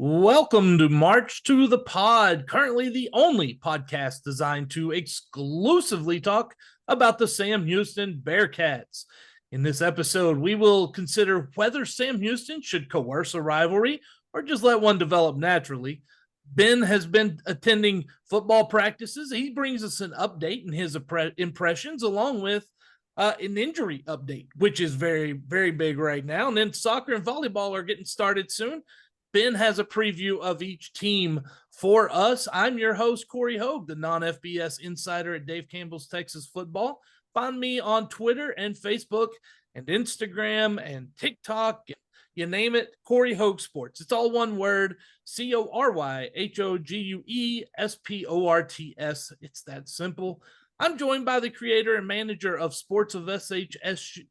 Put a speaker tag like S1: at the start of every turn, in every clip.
S1: Welcome to March to the Pod, currently the only podcast designed to exclusively talk about the Sam Houston Bearcats. In this episode, we will consider whether Sam Houston should coerce a rivalry or just let one develop naturally. Ben has been attending football practices. He brings us an update in his impressions, along with an injury update, which is very, very big right now. And then soccer and volleyball are getting started soon. Ben has a preview of each team for us. I'm your host, Corey Hogue, the non-FBS insider at Dave Campbell's Texas Football. Find me on Twitter and Facebook and Instagram and TikTok. You name it, Corey Hogue Sports. It's all one word, CoryHougesports. It's that simple. I'm joined by the creator and manager of Sports of SHSU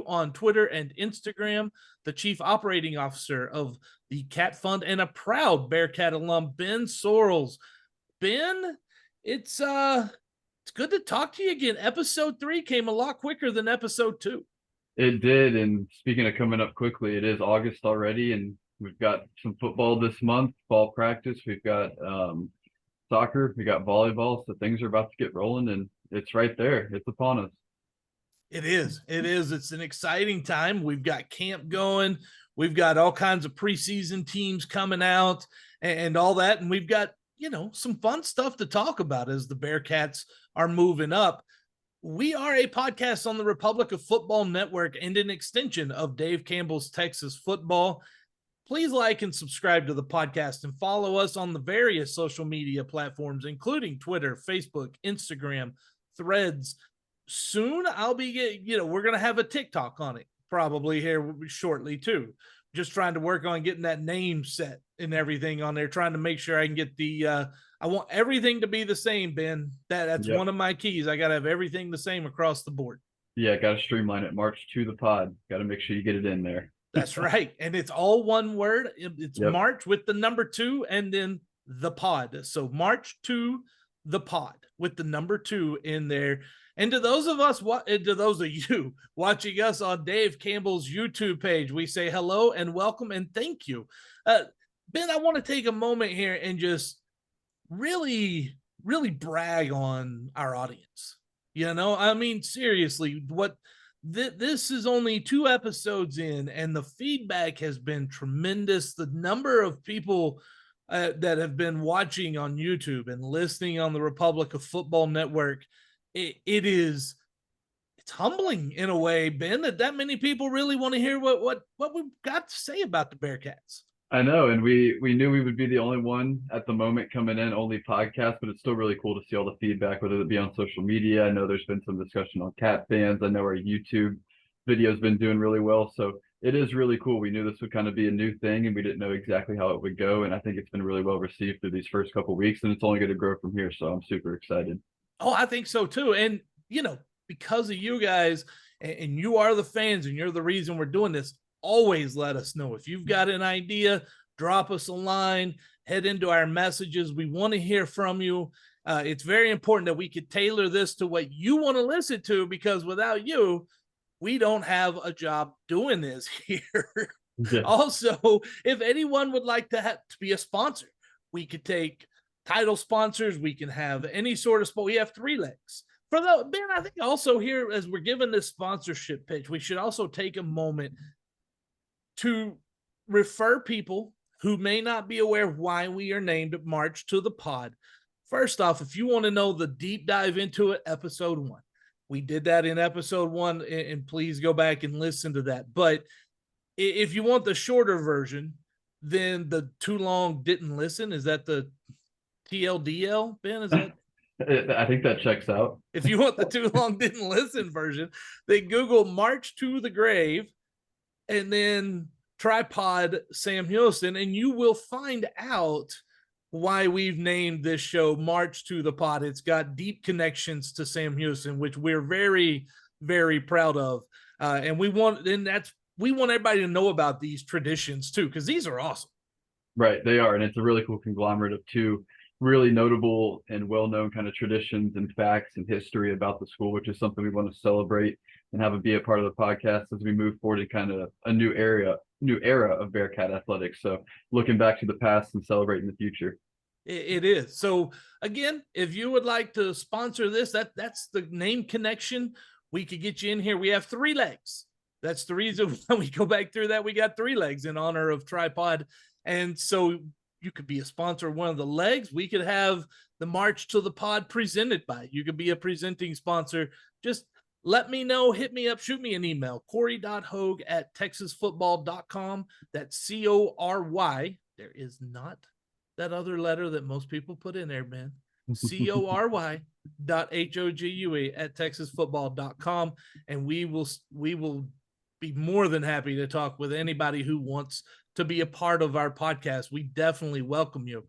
S1: on Twitter and Instagram, the chief operating officer of the Cat Fund and a proud Bearcat alum, Ben Sorrells. Ben, it's good to talk to you again. Episode 3 came a lot quicker than episode 2.
S2: It did, and speaking of coming up quickly, it is August already, and we've got some football this month, fall practice. We've got soccer, we got volleyball, so things are about to get rolling, and it's right there. It's upon us.
S1: It is. It's an exciting time. We've got camp going. We've got all kinds of preseason teams coming out and all that. And we've got, some fun stuff to talk about as the Bearcats are moving up. We are a podcast on the Republic of Football Network and an extension of Dave Campbell's Texas Football. Please like and subscribe to the podcast and follow us on the various social media platforms, including Twitter, Facebook, Instagram, Threads. Soon I'll be we're going to have a TikTok on it probably here shortly too. Just trying to work on getting that name set and everything on there, trying to make sure I can get I want everything to be the same, Ben. That's one of my keys. I got to have everything the same across the board.
S2: Yeah, got to streamline it. March to the pod. Got to make sure you get it in there.
S1: That's right. And it's all one word. It's March with the number 2 and then the pod. So March to the pod with the number 2 in there. And to those of you watching us on Dave Campbell's YouTube page, we say hello and welcome and thank you. Ben, I want to take a moment here and just really, really brag on our audience. Seriously, this is only 2 episodes in, and the feedback has been tremendous. The number of people that have been watching on YouTube and listening on the Republic of Football Network, it's humbling in a way, Ben, that many people really want to hear what we've got to say about the Bearcats.
S2: I know, and we knew we would be the only one at the moment coming in, only podcast, but it's still really cool to see all the feedback, whether it be on social media. I know there's been some discussion on Cat fans. I know our YouTube video's been doing really well, so it is really cool. We knew this would kind of be a new thing, and we didn't know exactly how it would go, and I think it's been really well received through these first couple of weeks, and it's only going to grow from here, so I'm super excited.
S1: Oh, I think so too. And, because of you guys and you are the fans and you're the reason we're doing this, always let us know. If you've got an idea, drop us a line, head into our messages. We want to hear from you. It's very important that we could tailor this to what you want to listen to, because without you, we don't have a job doing this here. Yeah. Also, if anyone would like to be a sponsor, we could take title sponsors. We can have any sort of sport. We have 3 legs. Ben, I think also here, as we're giving this sponsorship pitch, we should also take a moment to refer people who may not be aware of why we are named March to the Pod. First off, if you want to know the deep dive into it, episode 1. We did that in episode 1, and please go back and listen to that. But if you want the shorter version, then the too long didn't listen. Is that the TLDL, Ben? Is that?
S2: I think that checks out.
S1: If you want the too long didn't listen version, then Google March to the Grave and then tripod Sam Houston, and you will find out why we've named this show March to the Pod. It's got deep connections to Sam Houston, which we're very, very proud of. And we want everybody to know about these traditions too, because these are awesome.
S2: Right, they are, and it's a really cool conglomerate of 2 really notable and well-known kind of traditions and facts and history about the school, which is something we want to celebrate. and have it be a part of the podcast as we move forward in kind of a new era of Bearcat athletics. So looking back to the past and celebrating the future.
S1: It is. So again, if you would like to sponsor this, that's the name connection. We could get you in here. We have 3 legs. That's the reason when we go back through that, we got 3 legs in honor of Tripod. And so you could be a sponsor of one of the legs. We could have the March to the Pod presented by. You could be a presenting sponsor. Just let me know, hit me up, shoot me an email, Cory.hogue@texasfootball.com. That's Cory. There is not that other letter that most people put in there, man. Cory.hogue@texasfootball.com. And we will be more than happy to talk with anybody who wants to be a part of our podcast. We definitely welcome you.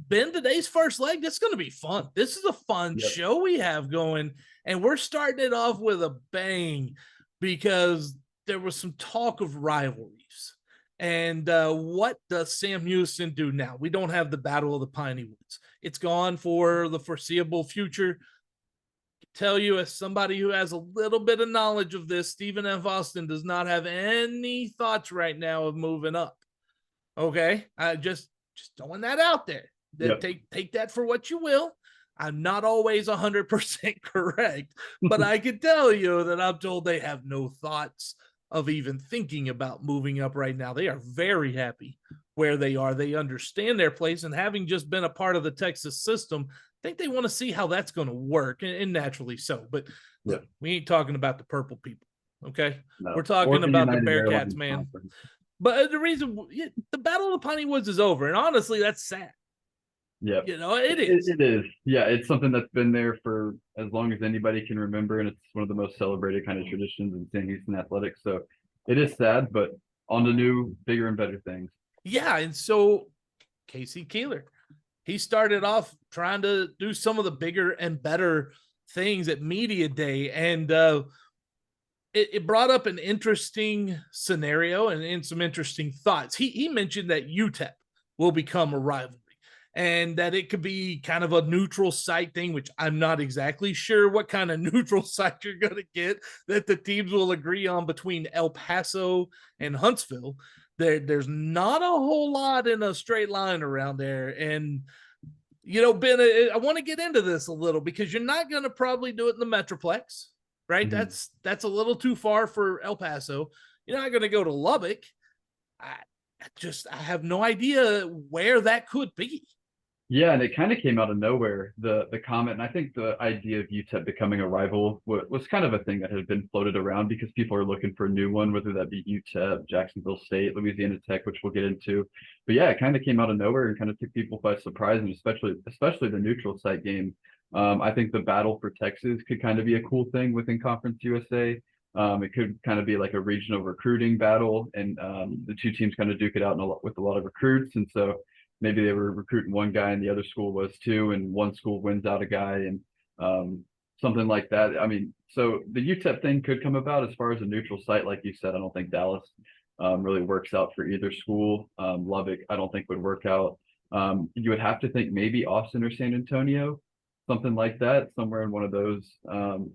S1: Ben, today's first leg, that's going to be fun. This is a fun show we have going, and we're starting it off with a bang because there was some talk of rivalries. And what does Sam Houston do now? We don't have the Battle of the Piney Woods. It's gone for the foreseeable future. I tell you, as somebody who has a little bit of knowledge of this, Stephen F. Austin does not have any thoughts right now of moving up. Okay, just throwing that out there. Take that for what you will. I'm not always 100% correct, but I can tell you that I'm told they have no thoughts of even thinking about moving up right now. They are very happy where they are. They understand their place, and having just been a part of the Texas system, I think they want to see how that's going to work, and naturally so. But look, we ain't talking about the purple people, okay? No. We're talking about the Bearcats, man. Conference. But the reason the Battle of the Piney Woods is over, and honestly, that's sad.
S2: Yeah,
S1: you know, it is.
S2: It is. Yeah, it's something that's been there for as long as anybody can remember, and it's one of the most celebrated kind of traditions in Sam Houston athletics. So it is sad, but on to new, bigger, and better things.
S1: Yeah, and so Casey Keeler, he started off trying to do some of the bigger and better things at Media Day, and it brought up an interesting scenario and some interesting thoughts. He mentioned that UTEP will become a rivalry, and that it could be kind of a neutral site thing, which I'm not exactly sure what kind of neutral site you're going to get that the teams will agree on between El Paso and Huntsville. There's not a whole lot in a straight line around there. And, you know, Ben, I want to get into this a little because you're not going to probably do it in the Metroplex, right? Mm-hmm. That's a little too far for El Paso. You're not going to go to Lubbock. I have no idea where that could be.
S2: Yeah, and it kind of came out of nowhere, the comment. And I think the idea of UTEP becoming a rival was kind of a thing that had been floated around because people are looking for a new one, whether that be UTEP, Jacksonville State, Louisiana Tech, which we'll get into. But yeah, it kind of came out of nowhere and kind of took people by surprise, and especially the neutral site game. I think the battle for Texas could kind of be a cool thing within Conference USA. It could kind of be like a regional recruiting battle, and the two teams kind of duke it out with a lot of recruits. And so maybe they were recruiting one guy and the other school was too, and one school wins out a guy, and something like that. I mean, so the UTEP thing could come about. As far as a neutral site, like you said, I don't think Dallas really works out for either school. Lubbock, I don't think would work out. You would have to think maybe Austin or San Antonio, something like that, somewhere in one of those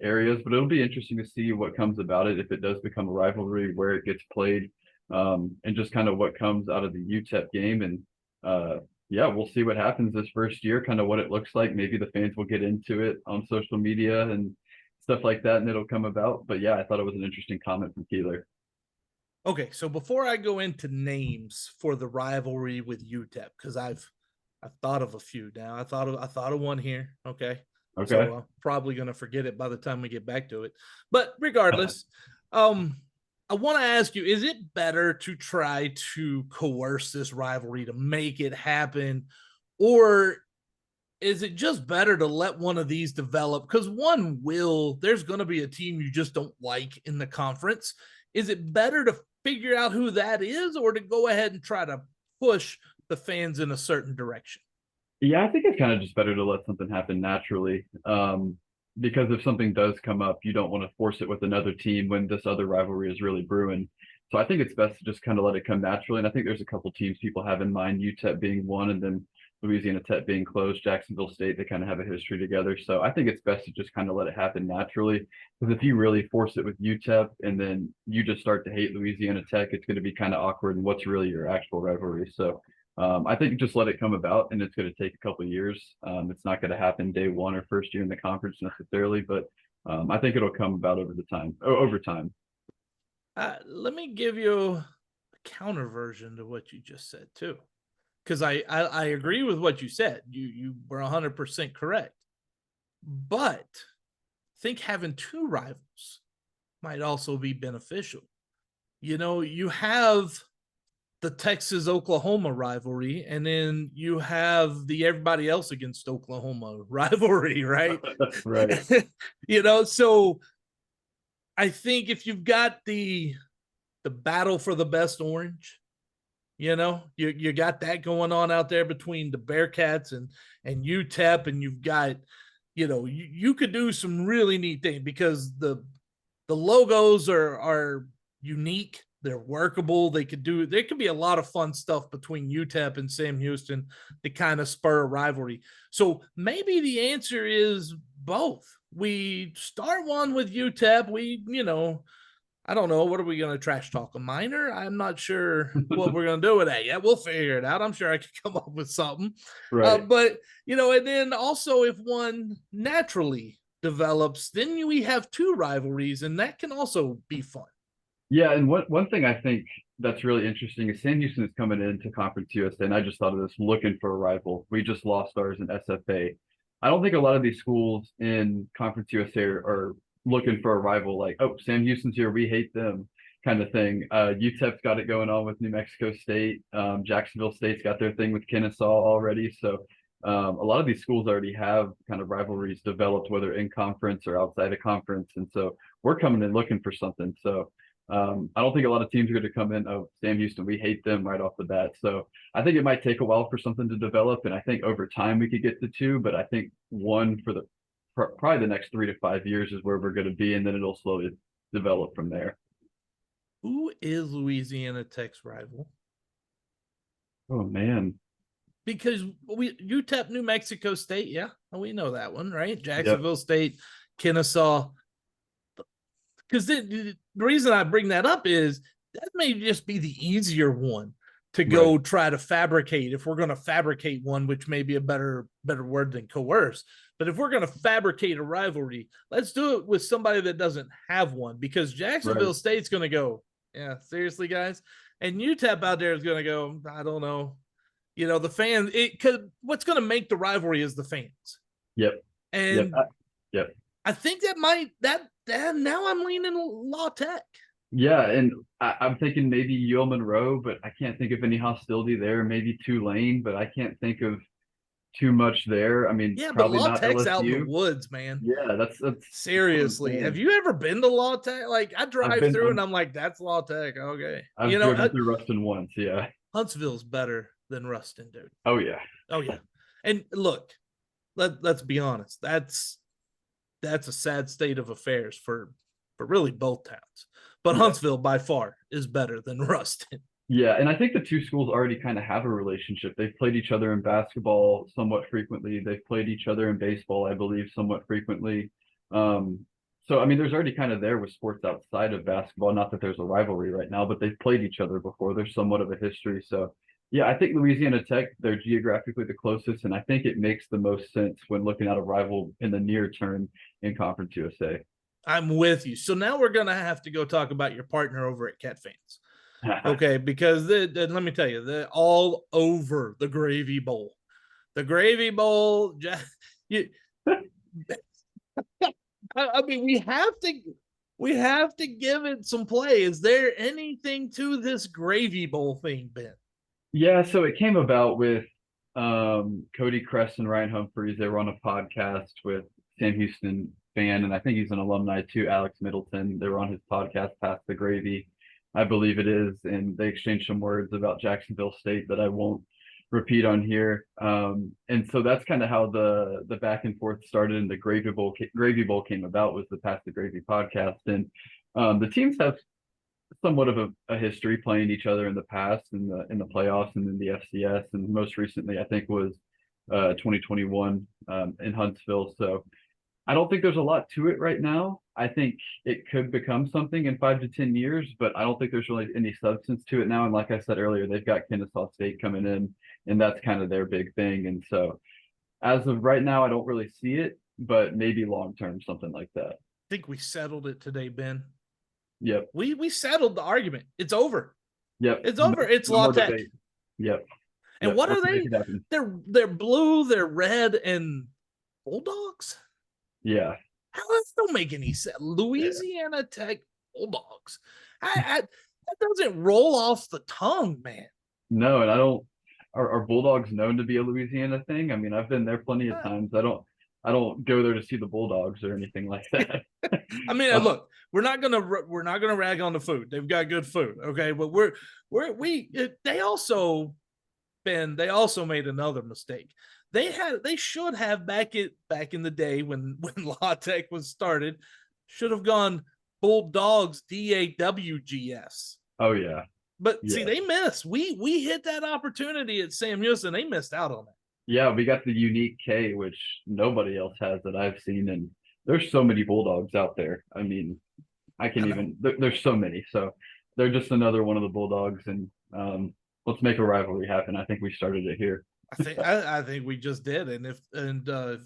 S2: areas. But it'll be interesting to see what comes about it if it does become a rivalry, where it gets played, and just kind of what comes out of the UTEP game. And yeah, we'll see what happens this first year, kind of what it looks like. Maybe the fans will get into it on social media and stuff like that, and it'll come about. But yeah, I thought it was an interesting comment from Keeler.
S1: Okay, so before I go into names for the rivalry with UTEP, because I've thought of a few now. I thought of one here. Okay. So I'm probably gonna forget it by the time we get back to it. But regardless, I want to ask you, is it better to try to coerce this rivalry to make it happen, or is it just better to let one of these develop? Because there's going to be a team you just don't like in the conference. Is it better to figure out who that is, or to go ahead and try to push the fans in a certain direction?
S2: Yeah, I think it's kind of just better to let something happen naturally. Because if something does come up, you don't want to force it with another team when this other rivalry is really brewing. So I think it's best to just kind of let it come naturally. And I think there's a couple teams people have in mind, UTEP being one, and then Louisiana Tech being close, Jacksonville State, they kind of have a history together. So I think it's best to just kind of let it happen naturally. Because if you really force it with UTEP and then you just start to hate Louisiana Tech, it's going to be kind of awkward. And what's really your actual rivalry? So I think just let it come about, and it's going to take a couple of years. It's not going to happen day one or first year in the conference necessarily, but I think it'll come about over time.
S1: Let me give you a counter version to what you just said too, because I agree with what you said. You were 100% correct, but I think having two rivals might also be beneficial. You have the Texas-Oklahoma rivalry, and then you have the everybody else against Oklahoma rivalry, right?
S2: Right.
S1: So I think if you've got the battle for the best orange, you got that going on out there between the Bearcats and UTEP, and you've got, you could do some really neat things because the logos are unique. They're workable. There could be a lot of fun stuff between UTEP and Sam Houston to kind of spur a rivalry. So maybe the answer is both. We start one with UTEP. I don't know. What are we going to trash talk? A minor? I'm not sure what we're going to do with that yet. We'll figure it out. I'm sure I could come up with something.
S2: Right.
S1: But, and then also if one naturally develops, then we have two rivalries, and that can also be fun.
S2: Yeah, and one thing I think that's really interesting is Sam Houston is coming into Conference USA, and I just thought of this, looking for a rival. We just lost ours in SFA. I don't think a lot of these schools in Conference USA are looking for a rival like, oh, Sam Houston's here, we hate them kind of thing. UTEP's got it going on with New Mexico State. Jacksonville State's got their thing with Kennesaw already. So a lot of these schools already have kind of rivalries developed, whether in conference or outside of conference. And so we're coming in looking for something. So I don't think a lot of teams are going to come in, oh, Sam Houston, we hate them right off the bat. So I think it might take a while for something to develop. And I think over time we could get to two, but I think one for probably the next 3 to 5 years is where we're going to be. And then it'll slowly develop from there.
S1: Who is Louisiana Tech's rival?
S2: Oh, man.
S1: Because UTEP, New Mexico State, yeah, we know that one, right? Jacksonville State, Kennesaw. Because the reason I bring that up is that may just be the easier one to go try to fabricate. If we're going to fabricate one, which may be a better word than coerce, but if we're going to fabricate a rivalry, let's do it with somebody that doesn't have one, because Jacksonville State's going to go, yeah, seriously, guys. And UTEP out there is going to go, I don't know. The fans, what's going to make the rivalry is the fans.
S2: Yep.
S1: And
S2: yep.
S1: I think now I'm leaning La Tech.
S2: Yeah, and I'm thinking maybe UL Monroe, but I can't think of any hostility there. Maybe Tulane, but I can't think of too much there. I mean,
S1: yeah,
S2: probably
S1: but La
S2: not
S1: Tech's
S2: LSU.
S1: out in the woods, man.
S2: Yeah, that's
S1: seriously. Have you ever been to La Tech? Like, I drive through and I'm like, that's La Tech. Okay,
S2: I've driven through Ruston once. Yeah,
S1: Huntsville's better than Ruston, dude.
S2: Oh yeah.
S1: And look, let's be honest. That's a sad state of affairs for really both towns. But Huntsville by far is better than Ruston.
S2: Yeah, and I think the two schools already kind of have a relationship. They've played each other in basketball somewhat frequently. They've played each other in baseball, I believe, somewhat frequently. So, I mean, there's already kind of there with sports outside of basketball. Not that there's a rivalry right now, but they've played each other before. There's somewhat of a history. So, yeah, I think Louisiana Tech, they're geographically the closest, and I think it makes the most sense when looking at a rival in the near term in Conference USA.
S1: I'm with you. So now we're going to have to go talk about your partner over at Cat Fans. Okay, because let me tell you, they're all over the Gravy Bowl. The Gravy Bowl, I mean, we have to give it some play. Is there anything to this Gravy Bowl thing, Ben?
S2: Yeah, so it came about with Cody Crest and Ryan Humphreys. They were on a podcast with Sam Houston fan, and I think he's an alumni too, Alex Middleton. They were on his podcast, Pass the Gravy, I believe it is, and they exchanged some words about Jacksonville State that I won't repeat on here. And so that's kind of how the back and forth started, and the Gravy Bowl came about, was the Pass the Gravy podcast. And the teams have somewhat of a history playing each other in the past, in the playoffs and in the FCS, and most recently I think was 2021 in Huntsville. So I don't think there's a lot to it right now. I think it could become something in 5 to 10 years, but I don't think there's really any substance to it now. And like I said earlier, they've got Kennesaw State coming in, and that's kind of their big thing. And so as of right now, I don't really see it, but maybe long term, something like that.
S1: I think we settled it today, Ben.
S2: Yep.
S1: We settled the argument. It's over.
S2: Yep.
S1: It's over. It's
S2: No more
S1: La Tech.
S2: debate. Yep.
S1: And
S2: Yep.
S1: what are
S2: Let's make
S1: they?
S2: it happen.
S1: They're blue, they're red, and Bulldogs.
S2: Yeah.
S1: How does that don't make any sense? Louisiana Tech Bulldogs. That doesn't roll off the tongue, man.
S2: No, and I don't. Are Bulldogs known to be a Louisiana thing? I mean, I've been there plenty of times. I don't go there to see the Bulldogs or anything like that.
S1: I mean, look, we're not gonna rag on the food. They've got good food, okay? But they also made another mistake. They should have back in the day when La Tech was started, should have gone Bulldogs DAWGS.
S2: Oh yeah.
S1: But
S2: yeah.
S1: see, they missed. We hit that opportunity at Sam Houston. They missed out on it.
S2: Yeah, we got the unique K, which nobody else has that I've seen, and there's so many Bulldogs out there. I mean, there's so many. So they're just another one of the Bulldogs, and let's make a rivalry happen. I think we started it here.
S1: I think we just did, and if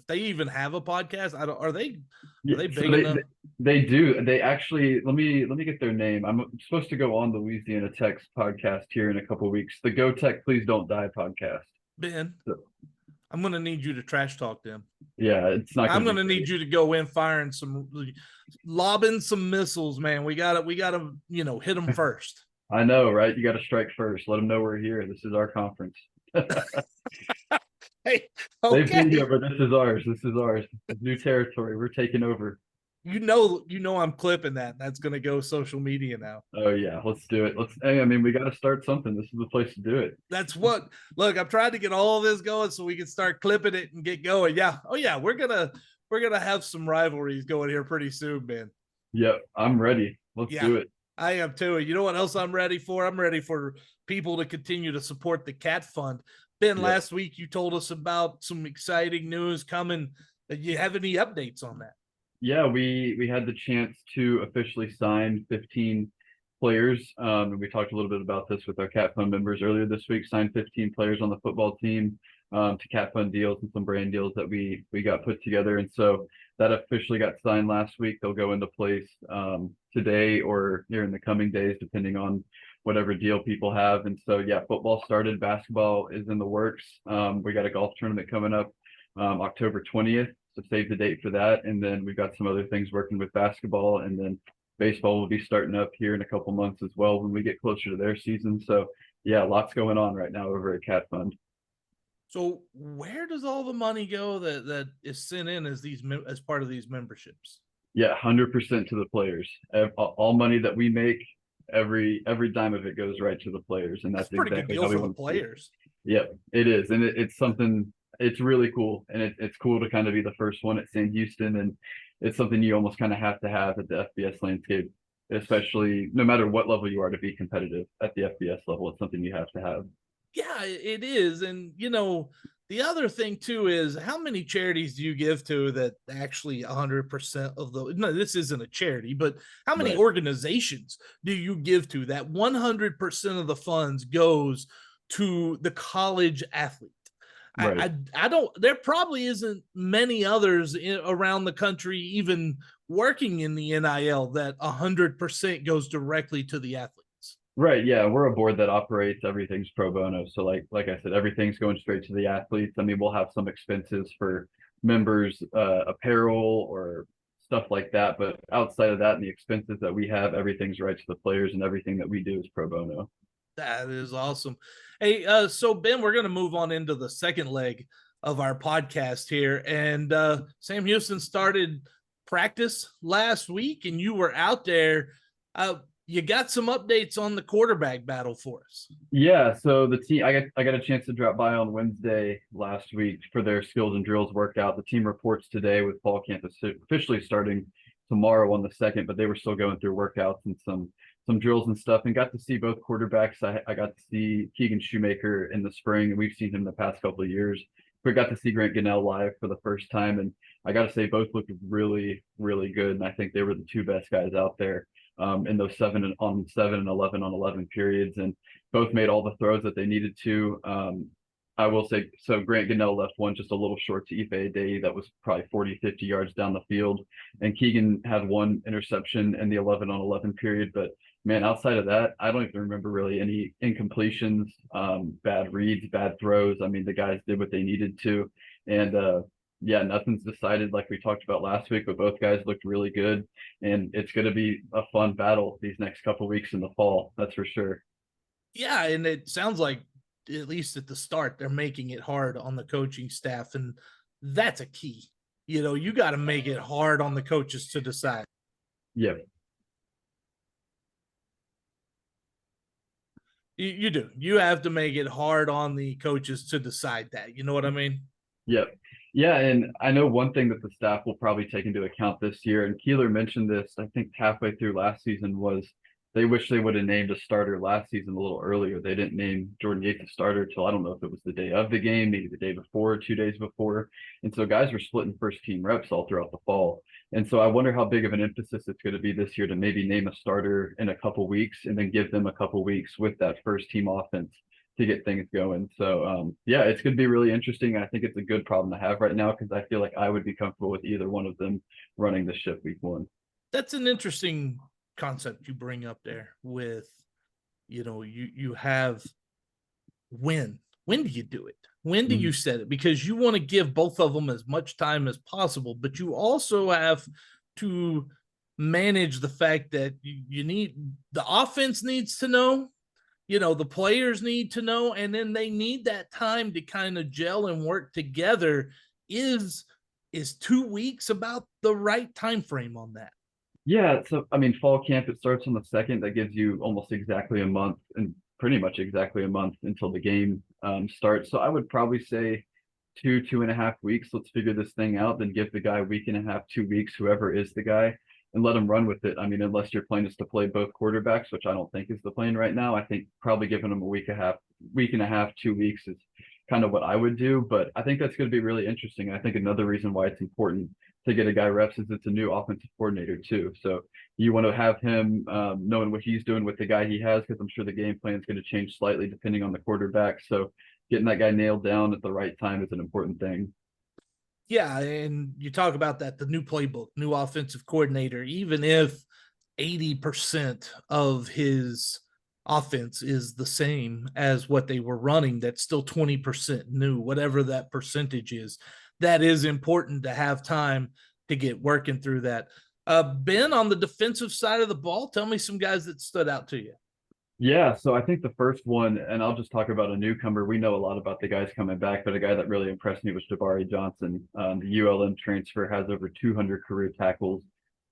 S1: they even have a podcast, are they big enough?
S2: They do. They actually let me get their name. I'm supposed to go on the Louisiana Tech's podcast here in a couple of weeks. The Go Tech Please Don't Die podcast.
S1: Ben, I'm gonna need you to trash talk them.
S2: Yeah, it's not.
S1: I'm gonna need you to go in lobbing some missiles, man. We gotta hit them first.
S2: I know, right? You got to strike first. Let them know we're here. This is our conference.
S1: Hey, okay.
S2: They've been here, but this is ours. This is ours. New territory. We're taking over.
S1: You know, I'm clipping that. That's gonna go social media now.
S2: Oh yeah, let's do it. I mean, we got to start something. This is the place to do it.
S1: That's what. Look, I'm trying to get all of this going so we can start clipping it and get going. Yeah. Oh yeah, we're gonna have some rivalries going here pretty soon, man.
S2: Yep, I'm ready. Let's do it.
S1: I am too. You know what else I'm ready for? I'm ready for people to continue to support the Cat Fund. Ben, last week you told us about some exciting news coming. Do you have any updates on that?
S2: Yeah, we had the chance to officially sign 15 players. And we talked a little bit about this with our Cat Fund members earlier this week. Signed 15 players on the football team to Cat Fund deals and some brand deals that we got put together. And so that officially got signed last week. They'll go into place today or here in the coming days, depending on whatever deal people have. And so, yeah, football started. Basketball is in the works. We got a golf tournament coming up October 20th. So save the date for that. And then we've got some other things working with basketball. And then baseball will be starting up here in a couple months as well when we get closer to their season. So, yeah, lots going on right now over at Cat Fund.
S1: So where does all the money go that is sent in as part of these memberships?
S2: Yeah, 100% to the players. All money that we make, every dime of it goes right to the players, and that's
S1: pretty
S2: exactly
S1: good deal
S2: how we
S1: for the
S2: want
S1: players.
S2: Yep, it is, and it's something. It's really cool, and it's cool to kind of be the first one at Sam Houston, and it's something you almost kind of have to have at the FBS landscape, especially no matter what level you are to be competitive at the FBS level. It's something you have to have.
S1: Yeah, it is, and the other thing too is how many charities do you give to that actually 100% of the, no, this isn't a charity, but how many organizations do you give to that 100% of the funds goes to the college athlete? Right. I don't, there probably isn't many others around the country even working in the NIL that 100% goes directly to the athletes.
S2: Right. Yeah. We're a board that operates everything's pro bono. So like I said, everything's going straight to the athletes. I mean, we'll have some expenses for members, apparel or stuff like that. But outside of that and the expenses that we have, everything's right to the players, and everything that we do is pro bono.
S1: That is awesome. Hey, so Ben, we're going to move on into the second leg of our podcast here. And Sam Houston started practice last week, and you were out there. You got some updates on the quarterback battle for us. Yeah,
S2: so the team, I got a chance to drop by on Wednesday last week for their skills and drills workout. The team reports today with fall camp officially starting tomorrow on the 2nd, but they were still going through workouts and some drills and stuff, and got to see both quarterbacks. I got to see Keegan Shoemaker in the spring, and we've seen him the past couple of years we got to see Grant Gunnell live for the first time, and I got to say both looked really, really good. And I think they were the two best guys out there in those 7-on-7 and 11-on-11 periods, and both made all the throws that they needed to. I will say, so Grant Gunnell left one just a little short to Ife Day that was probably 40, 50 yards down the field. And Keegan had one interception in the 11-on-11 period. But man, outside of that, I don't even remember really any incompletions, bad reads, bad throws. I mean, the guys did what they needed to. And yeah, nothing's decided like we talked about last week, but both guys looked really good. And it's going to be a fun battle these next couple weeks in the fall. That's for sure.
S1: Yeah, and it sounds like, at least at the start, they're making it hard on the coaching staff, and that's a key. You got to make it hard on the coaches to decide.
S2: Yeah.
S1: You do. You have to make it hard on the coaches to decide that. You know what I mean?
S2: Yep. Yeah, and I know one thing that the staff will probably take into account this year, and Keeler mentioned this, I think halfway through last season, was they wish they would have named a starter last season a little earlier. They didn't name Jordan Yates a starter till I don't know if it was the day of the game, maybe the day before, 2 days before. And so guys were splitting first team reps all throughout the fall. And so I wonder how big of an emphasis it's going to be this year to maybe name a starter in a couple weeks and then give them a couple weeks with that first team offense to get things going. So yeah, it's going to be really interesting. I think it's a good problem to have right now because I feel like I would be comfortable with either one of them running the ship week one.
S1: That's an interesting concept you bring up there with, you have when do you do it? When do you set it? Because you want to give both of them as much time as possible, but you also have to manage the fact that you need, the offense needs to know, the players need to know, and then they need that time to kind of gel and work together. Is 2 weeks about the right time frame on that?
S2: Yeah, so I mean, fall camp, it starts on the 2nd. That gives you almost exactly a month, and pretty much exactly a month until the game starts. So I would probably say 2.5 weeks. Let's figure this thing out. Then give the guy a week and a half, 2 weeks, whoever is the guy, and let him run with it. I mean, unless your plan is to play both quarterbacks, which I don't think is the plan right now. I think probably giving them a week and a half, 2 weeks is kind of what I would do. But I think that's going to be really interesting. I think another reason why it's important to get a guy reps is it's a new offensive coordinator too. So you want to have him knowing what he's doing with the guy he has, because I'm sure the game plan is going to change slightly depending on the quarterback. So getting that guy nailed down at the right time is an important thing.
S1: Yeah, and you talk about that, the new playbook, new offensive coordinator, even if 80% of his offense is the same as what they were running, that's still 20% new, whatever that percentage is. That is important to have time to get working through that. Ben, on the defensive side of the ball, tell me some guys that stood out to you.
S2: Yeah, so I think the first one, and I'll just talk about a newcomer. We know a lot about the guys coming back, but a guy that really impressed me was Jabari Johnson. The ULM transfer, has over 200 career tackles,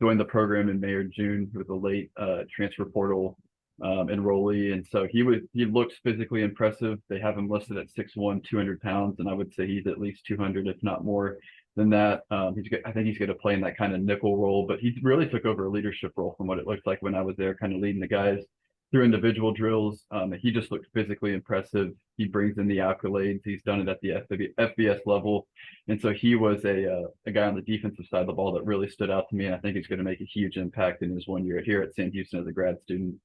S2: joined the program in May or June with a late transfer portal enrollee. And so he looks physically impressive. They have him listed at 6'1", 200 pounds, and I would say he's at least 200, if not more than that. I think he's going to play in that kind of nickel role, but he really took over a leadership role from what it looked like when I was there, kind of leading the guys through individual drills. He just looked physically impressive. He brings in the accolades. He's done it at the FBS level. And so he was a guy on the defensive side of the ball that really stood out to me. And I think he's going to make a huge impact in his 1 year here at Sam Houston as a grad student.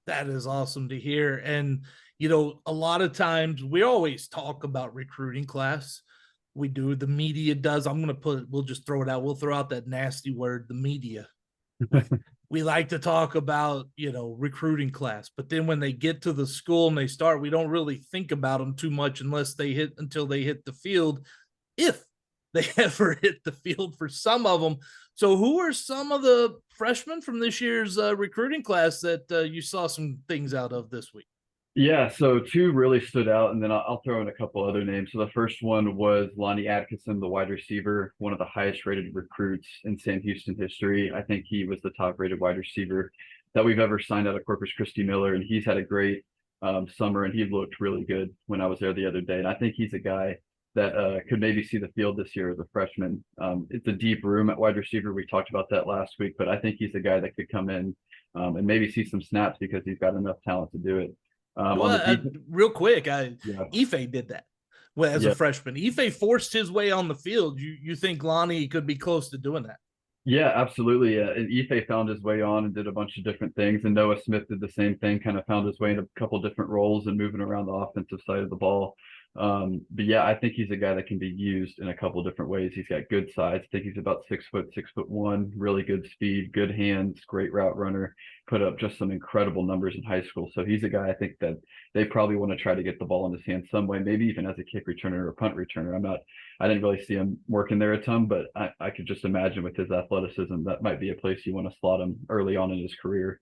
S1: That is awesome to hear. And, a lot of times we always talk about recruiting class. We do. The media does. We'll just throw it out. We'll throw out that nasty word, the media. We like to talk about, recruiting class, but then when they get to the school and they start, we don't really think about them too much until they hit the field, if they ever hit the field for some of them. So who are some of the freshmen from this year's recruiting class that you saw some things out of this week?
S2: Yeah, so two really stood out, and then I'll throw in a couple other names. So the first one was Lonnie Atkinson, the wide receiver, one of the highest rated recruits in Sam Houston history. I think he was the top rated wide receiver that we've ever signed out of Corpus Christi Miller, and he's had a great summer, and he looked really good when I was there the other day. And I think he's a guy that could maybe see the field this year as a freshman. It's a deep room at wide receiver. We talked about that last week, but I think he's a guy that could come in and maybe see some snaps because he's got enough talent to do it.
S1: Real quick,
S2: yeah.
S1: Ife did that. as a
S2: Yeah.
S1: freshman. Ife forced his way on the field. You think Lonnie could be close to doing that?
S2: Yeah, absolutely. And Ife found his way on and did a bunch of different things. And Noah Smith did the same thing, kind of found his way in a couple different roles and moving around the offensive side of the ball. But yeah, I think he's a guy that can be used in a couple different ways. He's got good size. I think he's about 6 foot, 6'1", really good speed, good hands, great route runner, put up just some incredible numbers in high school. So he's a guy I think that they probably want to try to get the ball in his hands some way, maybe even as a kick returner or punt returner. I didn't really see him working there a ton, but I could just imagine with his athleticism, that might be a place you want to slot him early on in his career.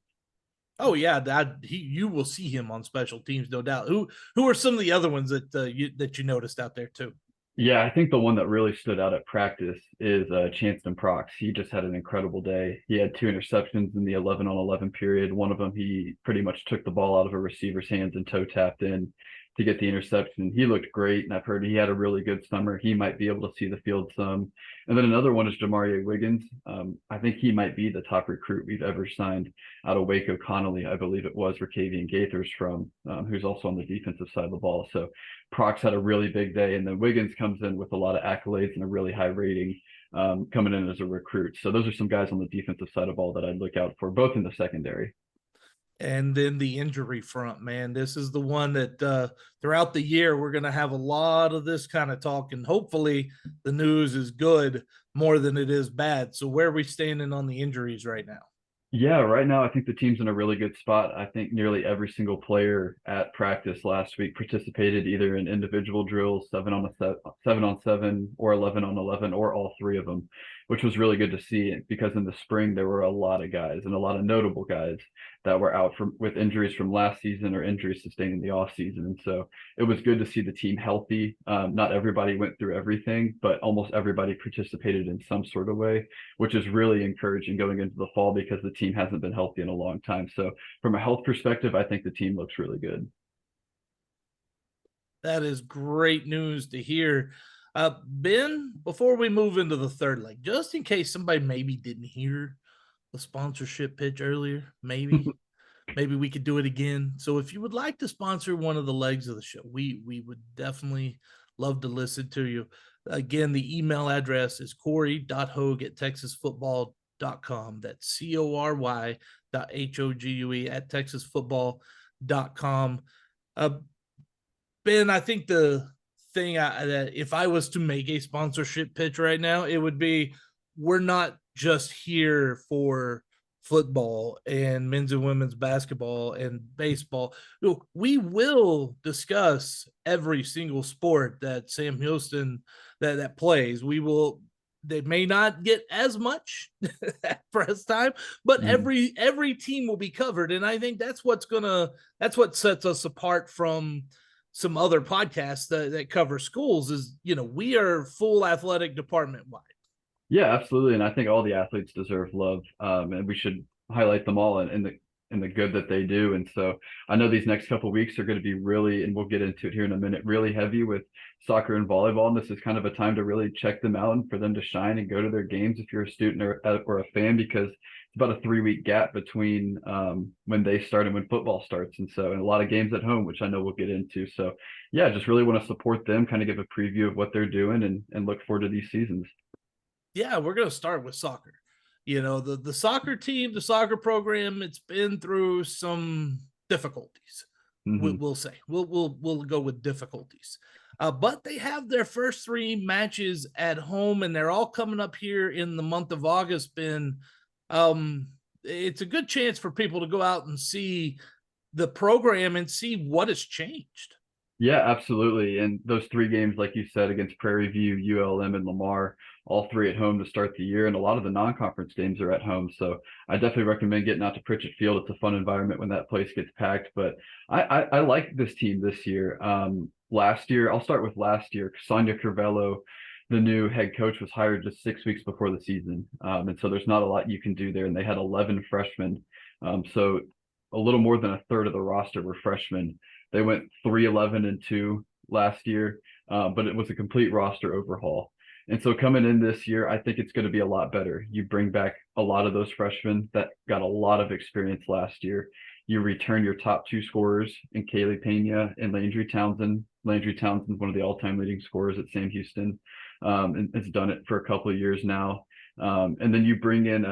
S1: Oh yeah, you will see him on special teams, no doubt. Who are some of the other ones that you noticed out there too?
S2: Yeah, I think the one that really stood out at practice is Chanston Prox. He just had an incredible day. He had 2 interceptions in the 11-on-11 period. One of them, he pretty much took the ball out of a receiver's hands and toe tapped in to get the interception. He looked great, and I've heard he had a really good summer. He might be able to see the field some. And then another one is Jamaria Wiggins. I think he might be the top recruit we've ever signed out of Waco Connolly, I believe it was, where Kavian Gaither's from, who's also on the defensive side of the ball. So Prox had a really big day, and then Wiggins comes in with a lot of accolades and a really high rating coming in as a recruit. So those are some guys on the defensive side of ball that I'd look out for, both in the secondary.
S1: And then the injury front, man, this is the one that throughout the year we're going to have a lot of this kind of talk, and hopefully the news is good more than it is bad. So where are we standing on the injuries right now?
S2: Yeah, right now I think the team's in a really good spot. I think nearly every single player at practice last week participated either in individual drills, 7-on-7 or 11-on-11, or all three of them, which was really good to see because in the spring there were a lot of guys and a lot of notable guys that were out with injuries from last season or injuries sustained in the off season. And so it was good to see the team healthy. Not everybody went through everything, but almost everybody participated in some sort of way, which is really encouraging going into the fall because the team hasn't been healthy in a long time. So from a health perspective, I think the team looks really good.
S1: That is great news to hear. Ben, before we move into the third leg, just in case somebody maybe didn't hear the sponsorship pitch earlier, maybe we could do it again. So if you would like to sponsor one of the legs of the show, we would definitely love to listen to you. Again, the email address is cory.hogue@texasfootball.com. That's cory.hogue@texasfootball.com. Ben, I think the thing that if I was to make a sponsorship pitch right now, it would be we're not just here for football and men's and women's basketball and baseball. We will discuss every single sport that Sam Houston that plays. We will. They may not get as much at press time, but every team will be covered, and I think that's what sets us apart from some other podcasts that cover schools. Is we are full athletic department wide.
S2: Yeah, absolutely. And I think all the athletes deserve love. And we should highlight them all in the good that they do. And so I know these next couple of weeks are going to be really, and we'll get into it here in a minute, really heavy with soccer and volleyball. And this is kind of a time to really check them out and for them to shine and go to their games if you're a student or a fan, because it's about a 3-week gap between when they start and when football starts. And so, and a lot of games at home, which I know we'll get into. So yeah, just really want to support them, kind of give a preview of what they're doing and look forward to these seasons.
S1: Yeah, we're going to start with soccer. The soccer team, the soccer program, it's been through some difficulties. We'll say we'll go with difficulties. But they have their first 3 matches at home, and they're all coming up here in the month of August. Ben, it's a good chance for people to go out and see the program and see what has changed.
S2: Yeah, absolutely. And those 3 games, like you said, against Prairie View, ULM, and Lamar, all 3 at home to start the year. And a lot of the non-conference games are at home. So I definitely recommend getting out to Pritchett Field. It's a fun environment when that place gets packed. But I like this team this year. Last year, I'll start with last year. Sonia Curvello, the new head coach, was hired just 6 weeks before the season. And so there's not a lot you can do there. And they had 11 freshmen. So a little more than a third of the roster were freshmen. They went 3-11-2 last year, but it was a complete roster overhaul. And so coming in this year, I think it's going to be a lot better. You bring back a lot of those freshmen that got a lot of experience last year. You return your top two scorers in Kaylee Pena and Landry Townsend. Landry Townsend's one of the all-time leading scorers at Sam Houston, and has done it for a couple of years now. And then you bring in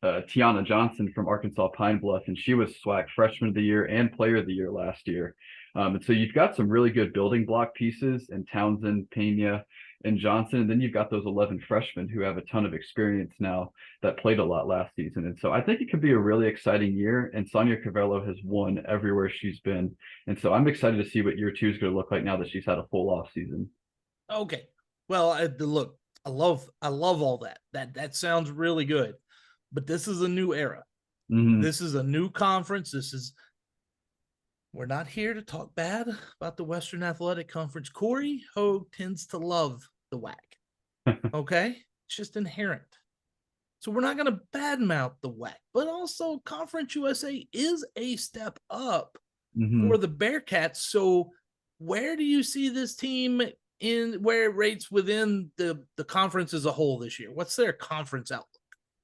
S2: Tiana Johnson from Arkansas Pine Bluff, and she was SWAC Freshman of the Year and Player of the Year last year. And so you've got some really good building block pieces in Townsend, Pena, and Johnson. And then you've got those 11 freshmen who have a ton of experience now that played a lot last season. And so I think it could be a really exciting year. And Sonia Cavello has won everywhere she's been. And so I'm excited to see what year two is going to look like now that she's had a full off season.
S1: Okay. Well, look, I love all that. That sounds really good. But this is a new era.
S2: Mm-hmm.
S1: This is a new conference. We're not here to talk bad about the Western Athletic Conference. Cory Hogue tends to love the WAC. Okay? It's just inherent. So we're not going to badmouth the WAC, but also Conference USA is a step up for the Bearcats. So where do you see this team in where it rates within the conference as a whole this year? What's their conference outlook?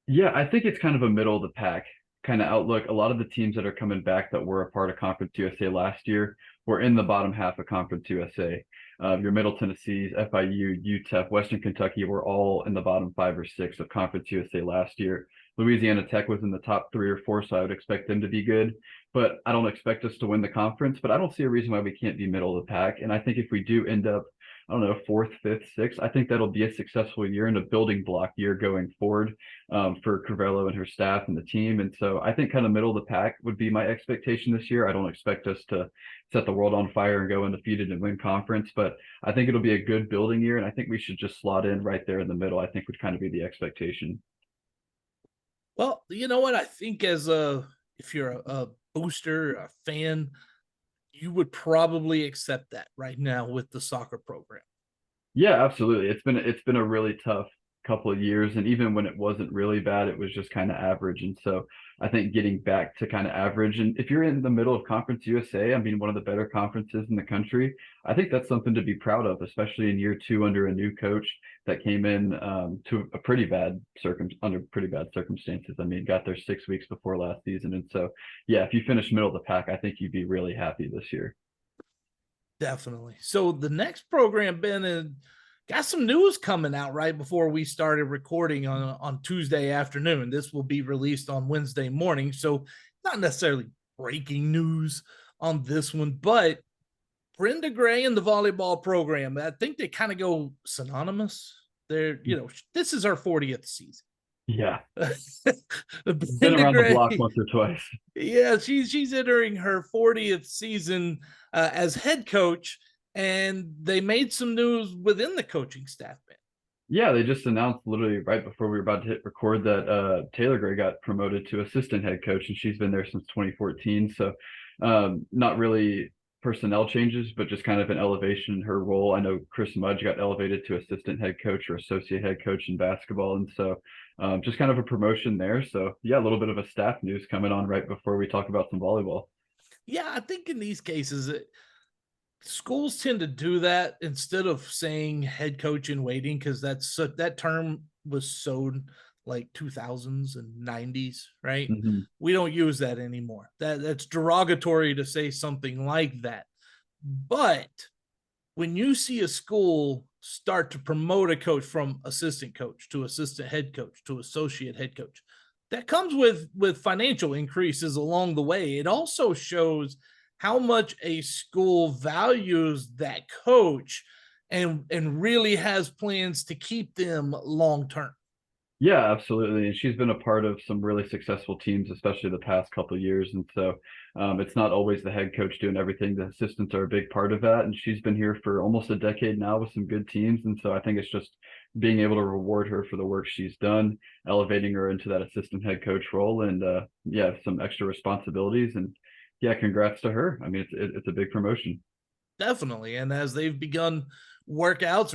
S2: Yeah, I think it's kind of a middle of the pack kind of outlook. A lot of the teams that are coming back that were a part of Conference USA last year were in the bottom half of Conference USA. Your Middle Tennessees, FIU, UTEP, Western Kentucky were all in the bottom 5 or 6 of Conference USA last year. Louisiana Tech was in the top 3 or 4, so I would expect them to be good. But I don't expect us to win the conference, but I don't see a reason why we can't be middle of the pack. And I think if we do end up, I don't know, 4th, 5th, 6th, I think that'll be a successful year and a building block year going forward for Cavello and her staff and the team. And so I think kind of middle of the pack would be my expectation this year. I don't expect us to set the world on fire and go undefeated and win conference, but I think it'll be a good building year. And I think we should just slot in right there in the middle, I think would kind of be the expectation.
S1: Well, you know what? I think if you're a booster, a fan, you would probably accept that right now with the soccer program.
S2: Yeah, absolutely. It's been a really tough couple of years, and even when it wasn't really bad, it was just kind of average. And so I think getting back to kind of average, and if you're in the middle of Conference USA, I mean, one of the better conferences in the country, I think that's something to be proud of, especially in year 2 under a new coach that came in to a pretty bad under pretty bad circumstances. I mean, got there 6 weeks before last season. And so, yeah, if you finish middle of the pack, I think you'd be really happy this year.
S1: Definitely. So the next program, Ben, got some news coming out right before we started recording on Tuesday afternoon. This will be released on Wednesday morning. So not necessarily breaking news on this one, but Brenda Gray and the volleyball program, I think they kind of go synonymous. This is our 40th season.
S2: Yeah.
S1: Been
S2: around the block once or twice.
S1: Yeah, she's entering her 40th season as head coach, and they made some news within the coaching staff.
S2: Yeah, they just announced literally right before we were about to hit record that Taylor Gray got promoted to assistant head coach, and she's been there since 2014. So not really personnel changes, but just kind of an elevation in her role. I know Chris Mudge got elevated to assistant head coach or associate head coach in basketball. And so just kind of a promotion there. So yeah, a little bit of a staff news coming on right before we talk about some volleyball.
S1: Yeah, I think in these cases, schools tend to do that instead of saying head coach in waiting, because that term was so like 2000s and 90s, right?
S2: Mm-hmm.
S1: We don't use that anymore. That's derogatory to say something like that. But when you see a school start to promote a coach from assistant coach to assistant head coach to associate head coach, that comes with financial increases along the way. It also shows how much a school values that coach and really has plans to keep them long term.
S2: Yeah, absolutely. And she's been a part of some really successful teams, especially the past couple of years. And so it's not always the head coach doing everything. The assistants are a big part of that. And she's been here for almost a decade now with some good teams. And so I think it's just being able to reward her for the work she's done, elevating her into that assistant head coach role, and yeah, some extra responsibilities. And yeah, congrats to her. I mean, it's a big promotion.
S1: Definitely. And as they've begun workouts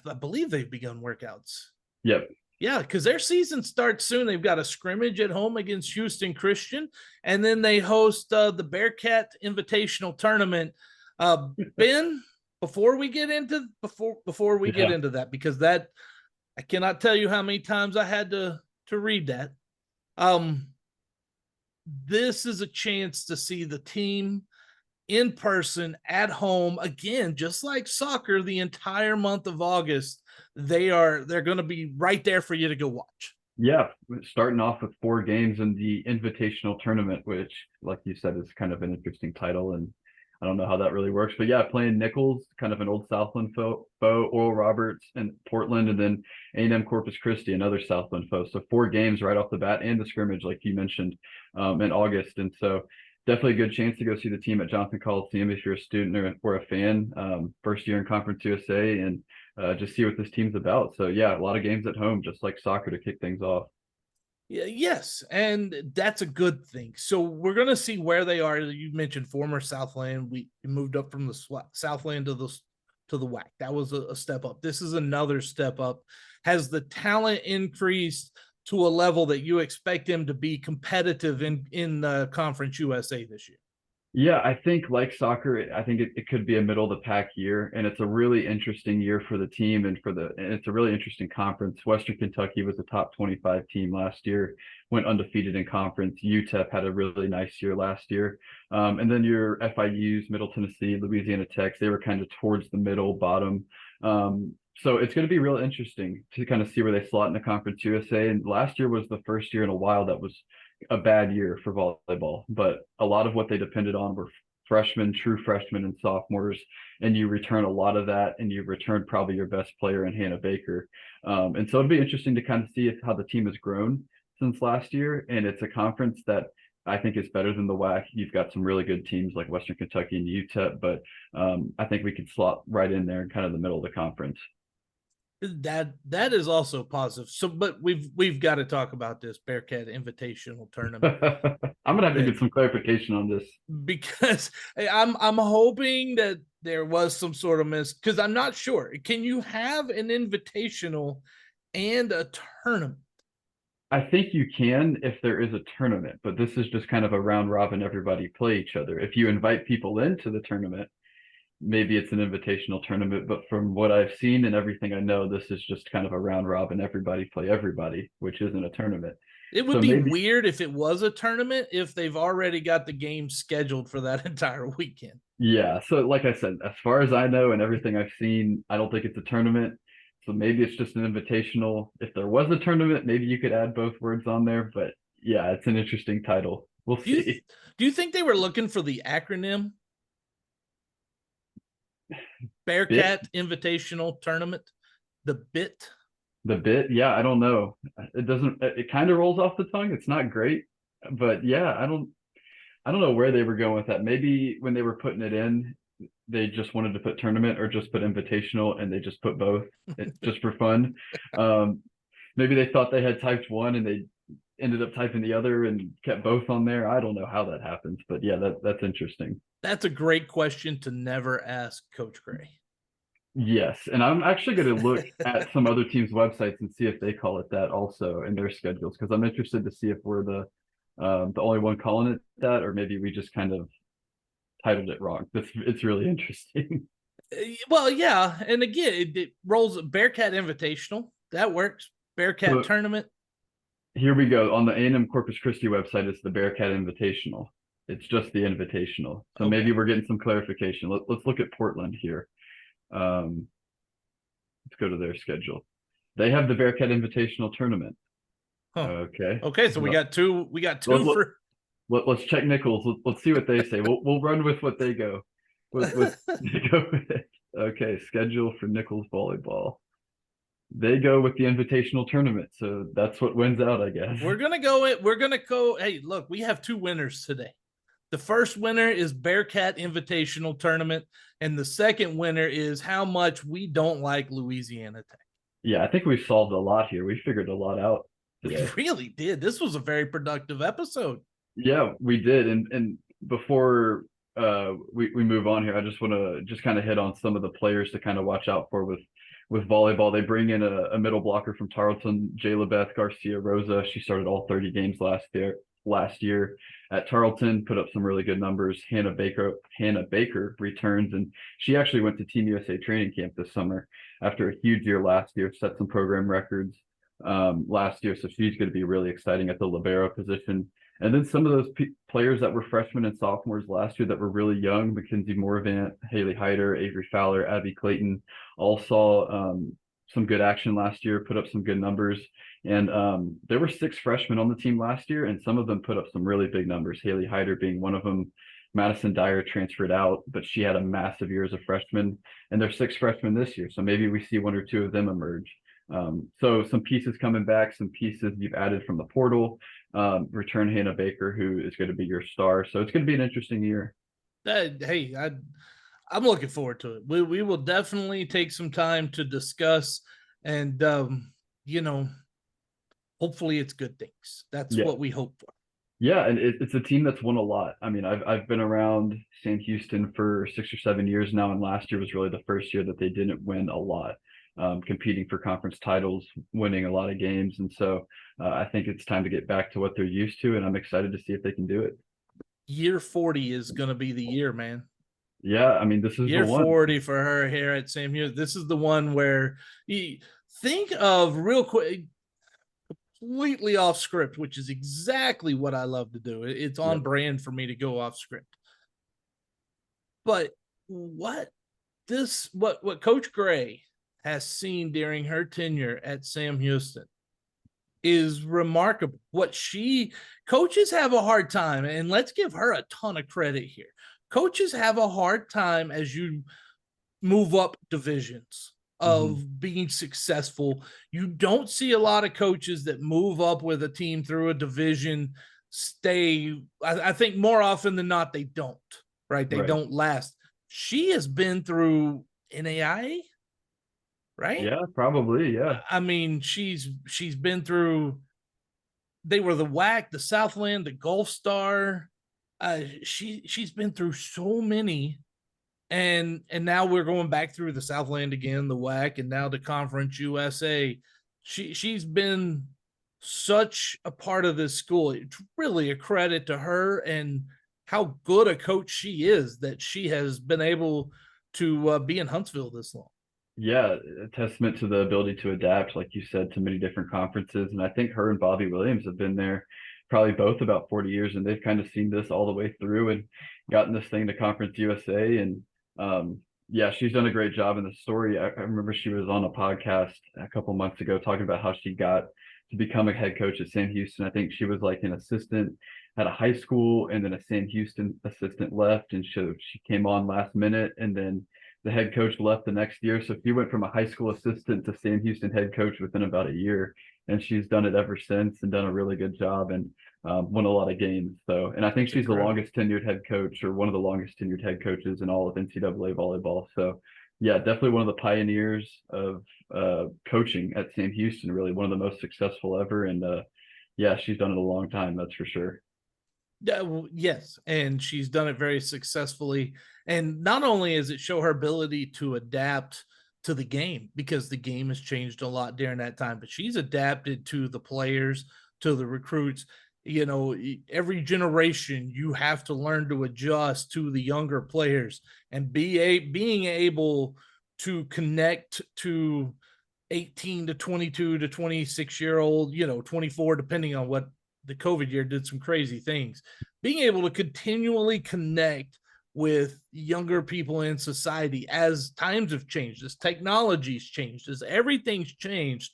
S1: I believe they've begun workouts.
S2: Yep.
S1: Yeah, because their season starts soon. They've got a scrimmage at home against Houston Christian, and then they host the Bearcat Invitational Tournament. Ben, before we get into that, because that I cannot tell you how many times I had to read that. this is a chance to see the team in person at home again, just like soccer. The entire month of August, they're going to be right there for you to go watch.
S2: Yeah, starting off with 4 games in the invitational tournament, which, like you said, is kind of an interesting title. And I don't know how that really works, but yeah, playing Nichols, kind of an old Southland foe, Oral Roberts and Portland, and then A&M Corpus Christi, another Southland foe. So 4 games right off the bat, and the scrimmage, like you mentioned, in August. And so definitely a good chance to go see the team at Johnson Coliseum if you're a student or a fan. First year in Conference USA, and just see what this team's about. So yeah, a lot of games at home, just like soccer, to kick things off.
S1: Yeah, yes, and that's a good thing. So we're going to see where they are. You mentioned former Southland. We moved up from the Southland to the WAC. That was a step up. This is another step up. Has the talent increased to a level that you expect them to be competitive in the Conference USA this year?
S2: Yeah, I think like soccer, I think it could be a middle of the pack year, and it's a really interesting year for the team and it's a really interesting conference. Western Kentucky was a top 25 team last year, went undefeated in conference. UTEP had a really nice year last year. And then your FIUs, Middle Tennessee, Louisiana Tech, they were kind of towards the middle bottom. So it's going to be real interesting to kind of see where they slot in the Conference USA. And last year was the first year in a while that was a bad year for volleyball, but a lot of what they depended on were freshmen, true freshmen and sophomores, and you return a lot of that, and you return probably your best player in Hannah Baker. And so it'll be interesting to kind of see how the team has grown since last year, and it's a conference that I think is better than the WAC. You've got some really good teams like Western Kentucky and UTEP, but I think we could slot right in there in kind of the middle of the conference.
S1: That is also positive. So, but we've got to talk about this Bearcat Invitational Tournament.
S2: I'm gonna have to get some clarification on this,
S1: because I'm hoping that there was some sort of because I'm not sure. Can you have an invitational and a tournament?
S2: I think you can if there is a tournament, but this is just kind of a round robin, everybody play each other. If you invite people into the tournament, maybe it's an invitational tournament, but from what I've seen and everything I know, this is just kind of a round robin, everybody play everybody, which isn't a tournament.
S1: It would be weird if it was a tournament, if they've already got the game scheduled for that entire weekend.
S2: Yeah. So like I said, as far as I know and everything I've seen, I don't think it's a tournament. So maybe it's just an invitational. If there was a tournament, maybe you could add both words on there, but yeah, it's an interesting title. We'll see.
S1: Do you think they were looking for the acronym? Bearcat Invitational Tournament, the BIT.
S2: The BIT, yeah, I don't know. It doesn't. It kind of rolls off the tongue. It's not great, but yeah, I don't know where they were going with that. Maybe when they were putting it in, they just wanted to put tournament or just put invitational, and they just put both just for fun. Maybe they thought they had typed one and they ended up typing the other and kept both on there. I don't know how that happens, but yeah, that's interesting.
S1: That's a great question to never ask Coach Gray.
S2: Yes, and I'm actually going to look at some other teams' websites and see if they call it that also in their schedules, because I'm interested to see if we're the only one calling it that, or maybe we just kind of titled it wrong. It's really interesting.
S1: Well, yeah, and again, it rolls Bearcat Invitational. That works. Bearcat Tournament.
S2: Here we go. On the A&M Corpus Christi website, it's the Bearcat Invitational. It's just the Invitational. So maybe we're getting some clarification. Let's look at Portland here. Let's go to their schedule. They have the Bearcat Invitational Tournament.
S1: Huh. Okay. So we got two.
S2: Let's check Nichols. Let's see what they say. We'll run with what they go. Okay. Schedule for Nichols volleyball. They go with the invitational tournament, so that's what wins out, I guess.
S1: We're gonna go. Hey, look, we have 2 winners today. The first winner is Bearcat Invitational Tournament, and the second winner is how much we don't like Louisiana Tech.
S2: Yeah, I think we solved a lot here. We figured a lot out today.
S1: We really did. This was a very productive episode.
S2: Yeah, we did. And before we move on here, I just want to just kind of hit on some of the players to kind of watch out for with volleyball. They bring in a middle blocker from Tarleton, Jaylabeth Garcia Rosa. She started all 30 games last year at Tarleton, put up some really good numbers. Hannah Baker returns, and she actually went to Team USA training camp this summer after a huge year last year, set some program records last year. So she's going to be really exciting at the libero position. And then some of those players that were freshmen and sophomores last year that were really young, Mackenzie Morvant, Haley Hyder, Avery Fowler, Abby Clayton, all saw some good action last year, put up some good numbers. And there were 6 freshmen on the team last year, and some of them put up some really big numbers. Haley Hyder being one of them. Madison Dyer transferred out, but she had a massive year as a freshman, and there's 6 freshmen this year. So maybe we see 1 or 2 of them emerge. So some pieces coming back, some pieces you've added from the portal, return Hannah Baker, who is going to be your star. So it's going to be an interesting year.
S1: Hey, I'm looking forward to it. We will definitely take some time to discuss, and hopefully it's good things. That's what we hope for.
S2: Yeah, and it's a team that's won a lot. I mean, I've been around Sam Houston for 6 or 7 years now, and last year was really the first year that they didn't win a lot, competing for conference titles, winning a lot of games. And so I think it's time to get back to what they're used to, and I'm excited to see if they can do it.
S1: Year 40 is going to be the year, man.
S2: Yeah, I mean, this is
S1: year
S2: the one.
S1: 40 for her here at Sam Houston. This is the one where you think of real quick, completely off script, which is exactly what I love to do. It's on brand for me to go off script. But what Coach Gray has seen during her tenure at Sam Houston is remarkable. Coaches have a hard time, and let's give her a ton of credit here. Coaches have a hard time as you move up divisions of being successful. You don't see a lot of coaches that move up with a team through a division stay. I think more often than not, they don't, right? They don't last. She has been through NAIA, right?
S2: Yeah, probably. Yeah.
S1: I mean, she's been through, they were the WAC, the Southland, the Gulf Star. She's been through so many. And now we're going back through the Southland again, the WAC, and now the Conference USA. She's been such a part of this school. It's really a credit to her and how good a coach she is that she has been able to be in Huntsville this long.
S2: Yeah, a testament to the ability to adapt, like you said, to many different conferences. And I think her and Bobby Williams have been there probably both about 40 years, and they've kind of seen this all the way through and gotten this thing to Conference USA. And yeah, she's done a great job in the story. I remember she was on a podcast a couple months ago talking about how she got to become a head coach at Sam Houston. I think she was like an assistant at a high school, and then a Sam Houston assistant left, and she came on last minute, and then the head coach left the next year. So she went from a high school assistant to Sam Houston head coach within about a year, and she's done it ever since and done a really good job and won a lot of games. So, and I think she's the longest tenured head coach, or one of the longest tenured head coaches in all of NCAA volleyball. So yeah, definitely one of the pioneers of coaching at Sam Houston, really one of the most successful ever. And yeah, she's done it a long time, that's for sure.
S1: Yes, and she's done it very successfully. And not only does it show her ability to adapt to the game, because the game has changed a lot during that time, but she's adapted to the players, to the recruits. You know, every generation you have to learn to adjust to the younger players, and being able to connect to 18 to 22 to 26-year-old, 24, depending on what the COVID year did, some crazy things. Being able to continually connect with younger people in society as times have changed, as technology's changed, as everything's changed,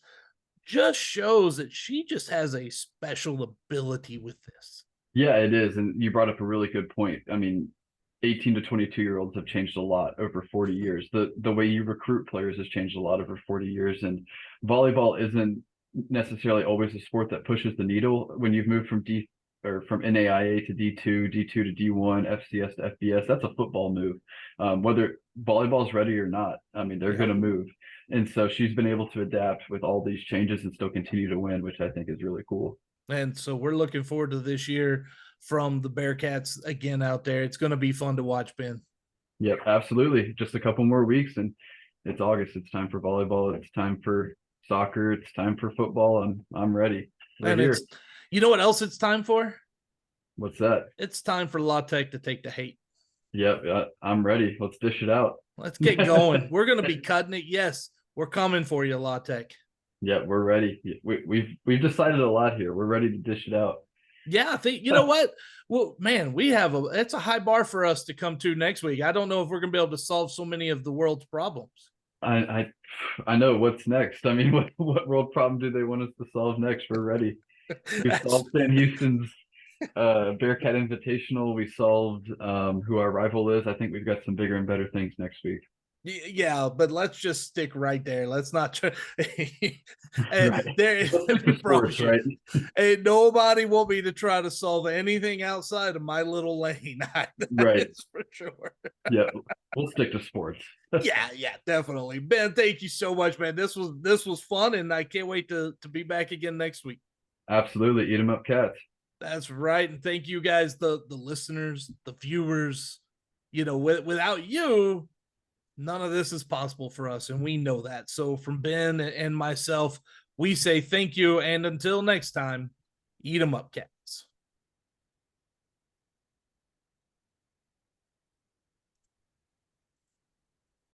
S1: just shows that she just has a special ability with this.
S2: Yeah, it is. And you brought up a really good point. I mean, 18 to 22-year-olds have changed a lot over 40 years. The way you recruit players has changed a lot over 40 years. And volleyball isn't necessarily always a sport that pushes the needle. When you've moved from NAIA to D2, D2 to D1, FCS to FBS, that's a football move. Whether volleyball's ready or not, I mean, they're going to move. And so she's been able to adapt with all these changes and still continue to win, which I think is really cool.
S1: And so we're looking forward to this year from the Bearcats again out there. It's going to be fun to watch, Ben.
S2: Yep, absolutely. Just a couple more weeks and it's August. It's time for volleyball. It's time for soccer. It's time for football. I'm ready.
S1: And it's, you know what else it's time for?
S2: What's that?
S1: It's time for La Tech to take the hate.
S2: Yep, I'm ready. Let's dish it out.
S1: Let's get going. We're going to be cutting it. Yes, we're coming for you, La Tech.
S2: Yeah, we're ready. We've decided a lot here. We're ready to dish it out.
S1: Yeah, I think you know what? Well, man, it's a high bar for us to come to next week. I don't know if we're gonna be able to solve so many of the world's problems.
S2: I know what's next. I mean, what world problem do they want us to solve next? We're ready. We solved Sam Houston's Bearcat Invitational. We solved who our rival is. I think we've got some bigger and better things next week.
S1: Yeah, but let's just stick right there. Let's not try. And
S2: Right.
S1: there, let me promise
S2: Sports,
S1: you,
S2: right?
S1: ain't nobody want me to try to solve anything outside of my little lane.
S2: Right.
S1: That's for sure.
S2: Yeah, we'll stick to sports.
S1: Yeah, definitely. Ben, thank you so much, man. This was fun, and I can't wait to be back again next week.
S2: Absolutely. Eat 'em up, cats.
S1: That's right. And thank you guys, the listeners, the viewers. Without you, none of this is possible for us, and we know that. So from Ben and myself, we say thank you, and until next time, eat 'em up, cat.